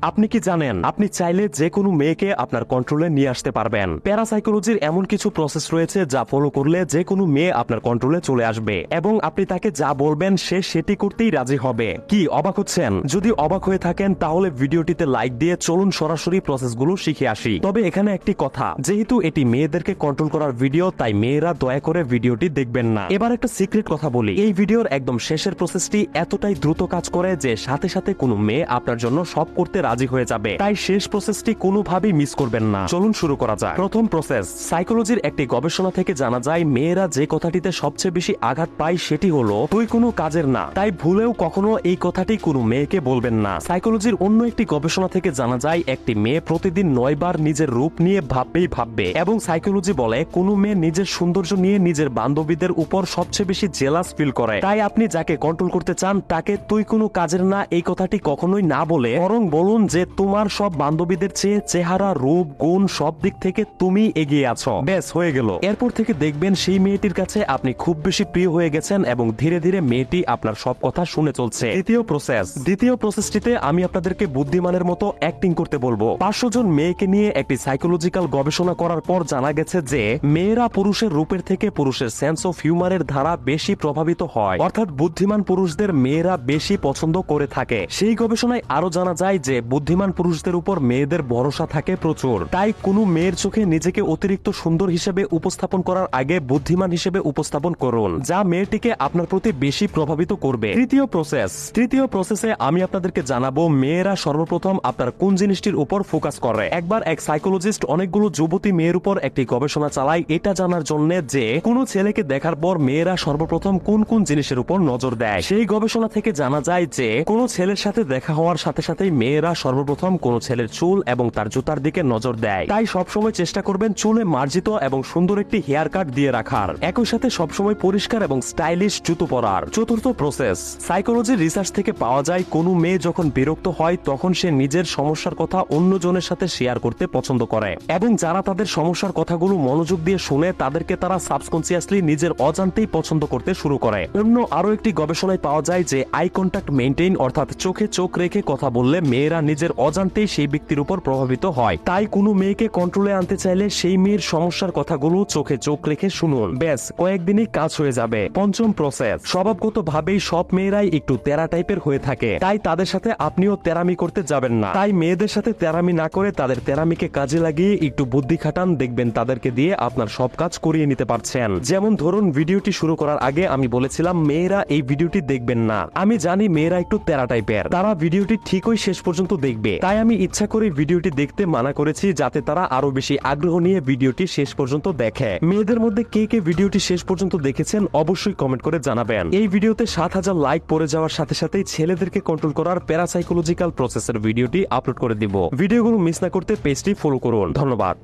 আপনি কি জানেন আপনি চাইলে যে কোনো মেয়েকে আপনার কন্ট্রোলে নিয়ে আসতে পারবেন। প্যারাসাইকোলজির এমন কিছু প্রসেস রয়েছে যা ফলো করলে যে কোনো মেয়ে আপনার কন্ট্রোলে চলে আসবে এবং আপনি তাকে যা বলবেন সে সেটি করতেই রাজি হবে। কি অবাক হচ্ছেন? যদি অবাক হয়ে থাকেন তাহলে ভিডিওটিতে লাইক দিয়ে চলুন সরাসরি প্রসেসগুলো শিখে আসি। তবে এখানে একটি কথা, যেহেতু এটি মেয়েদেরকে কন্ট্রোল করার ভিডিও তাই মেয়েরা দয়া করে ভিডিওটি দেখবেন না। এবার একটা সিক্রেট কথা বলি, এই ভিডিওর একদম শেষের প্রসেসটি এতটাই দ্রুত কাজ করে যে সাথে সাথে কোনো মেয়ে আপনার জন্য সব করতে রাজি হয়ে যাবে, তাই শেষ প্রসেসটি কোনোভাবেই মিস করবেন না। চলুন শুরু করা যাক। প্রথম প্রসেস, সাইকোলজির একটি গবেষণা থেকে জানা যায় মেয়েরা যে কথাটিতে সবচেয়ে বেশি আঘাত পায় সেটি হলো তুই কোনো কাজের না। তাই ভুলেও কখনো এই কথাটি কোনো মেয়েকে বলবেন না। সাইকোলজির অন্য একটি গবেষণা থেকে জানা যায় একটি মেয়ে প্রতিদিন 9 বার নিজের রূপ নিয়ে ভাববে এবং সাইকোলজি বলে কোনো মেয়ে নিজের সৌন্দর্য নিয়ে নিজের বান্ধবীদের উপর সবচেয়ে বেশি জেলাস ফিল করে। তাই আপনি যাকে কন্ট্রোল করতে চান তাকে তুই কোনো কাজের না এই কথাটি কখনোই না বলে বরং বলুন যে তোমার সব বান্ধবীদের চেয়ে চেহারা, রূপ, গুণ সব দিক থেকে তুমি এগিয়ে আছো। ব্যাস হয়ে গেল। এরপর থেকে দেখবেন সেই মেয়েটির কাছে আপনি খুব বেশি প্রিয় হয়ে গেছেন এবং ধীরে ধীরে মেয়েটি আপনার সব কথা শুনে চলছে। দ্বিতীয় প্রসেসটিতে আমি আপনাদেরকে বুদ্ধিমানের মতো অ্যাক্টিং করতে বলবো। 500 জন মেয়েকে নিয়ে একটি সাইকোলজিক্যাল গবেষণা করার পর জানা গেছে যে মেয়েরা পুরুষের রূপের থেকে পুরুষের সেন্স অফ হিউমারের দ্বারা বেশি প্রভাবিত হয়, অর্থাৎ বুদ্ধিমান পুরুষদের মেয়েরা বেশি পছন্দ করে থাকে। সেই গবেষণায় আরো জানা যায় যে বুদ্ধিমান পুরুষদের উপর মেয়েদের ভরসা থাকে প্রচুর। তাই কোনো মেয়ের চোখে নিজেকে অতিরিক্ত সুন্দর হিসেবে উপস্থাপন করার আগে বুদ্ধিমান হিসেবে উপস্থাপন করুন, যা মেয়েটিকে আপনার প্রতি বেশি প্রভাবিত করবে। তৃতীয় প্রসেসে আমি আপনাদেরকে জানাবো মেয়েরা সর্বপ্রথম আপনার কোন জিনিসটির উপর ফোকাস করে। একবার এক সাইকোলজিস্ট অনেকগুলো যুবতী মেয়ের উপর একটি গবেষণা চালায় এটা জানার জন্য যে কোনো ছেলেকে দেখার পর মেয়েরা সর্বপ্রথম কোন কোন জিনিসের উপর নজর দেয়। সেই গবেষণা থেকে জানা যায় যে কোনো ছেলের সাথে দেখা হওয়ার সাথে সাথেই মেয়েরা সর্বপ্রথম কোনো ছেলের চুল এবং তার জুতার দিকে নজর দেয়। তাই সবসময় চেষ্টা করবেন চুলে মার্জিত এবং সুন্দর একটি হেয়ার কাট দিয়ে রাখার, একই সাথে সবসময় পরিষ্কার এবং স্টাইলিশ জুতো পরার। চতুর্থ প্রসেস, সাইকোলজির রিসার্চ থেকে পাওয়া যায় কোনো মেয়ে যখন বিরক্ত হয় তখন সে নিজের সমস্যার কথা অন্যজনের সাথে শেয়ার করতে পছন্দ করে এবং যারা তাদের সমস্যার কথাগুলো মনোযোগ দিয়ে শুনে তাদেরকে তারা সাবকনসিয়াসলি নিজের অজান্তেই পছন্দ করতে শুরু করে। অন্য আরো একটি গবেষণায় পাওয়া যায় যে আই কন্টাক্ট মেইনটেইন অর্থাৎ চোখে চোখ রেখে কথা বললে মেয়েরা নিজের অজান্তেই সেই ব্যক্তির উপর প্রভাবিত হয়। তাই কোনো মেয়েকে কন্ট্রোলে আনতে চাইলে সেই মেয়ের সমস্যার কথাগুলো চোখে চোখ রেখে শুনুন, ব্যাস কয়েকদিনই কাজ হয়ে যাবে। পঞ্চম প্রসেস, স্বভাবগতভাবেই সব মেয়েরাই একটু তেরা টাইপের হয়ে থাকে, তাই তাদের সাথে আপনিও তেরামি করতে যাবেন না। তাই মেয়েদের সাথে তেরামি না করে তাদের তেরামিকে কাজে লাগিয়ে একটু বুদ্ধি খাটান, দেখবেন তাদেরকে দিয়ে আপনার সব কাজ করিয়ে নিতে পারছেন। যেমন ধরুন ভিডিওটি শুরু করার আগে আমি বলেছিলাম মেয়েরা এই ভিডিওটি দেখবেন না। আমি জানি মেয়েরা একটু তেরা টাইপের, তারা ভিডিওটি ঠিকই শেষ পর্যন্ত দেখবে, তাই আমি ইচ্ছা করে ভিডিওটি দেখতে মানা করেছি যাতে তারা আরো বেশি আগ্রহ নিয়ে ভিডিওটি শেষ পর্যন্ত দেখে। মেয়েদের মধ্যে কে কে ভিডিওটি শেষ পর্যন্ত দেখেছেন অবশ্যই কমেন্ট করে জানাবেন। এই ভিডিওতে 7000 লাইক পড়ে যাওয়ার সাথে সাথেই ছেলেদেরকে কন্ট্রোল করার প্যারাসাইকোলজিক্যাল প্রসেসের ভিডিওটি আপলোড করে দিব। ভিডিওগুলো মিস না করতে পেজটি ফলো করুন। ধন্যবাদ।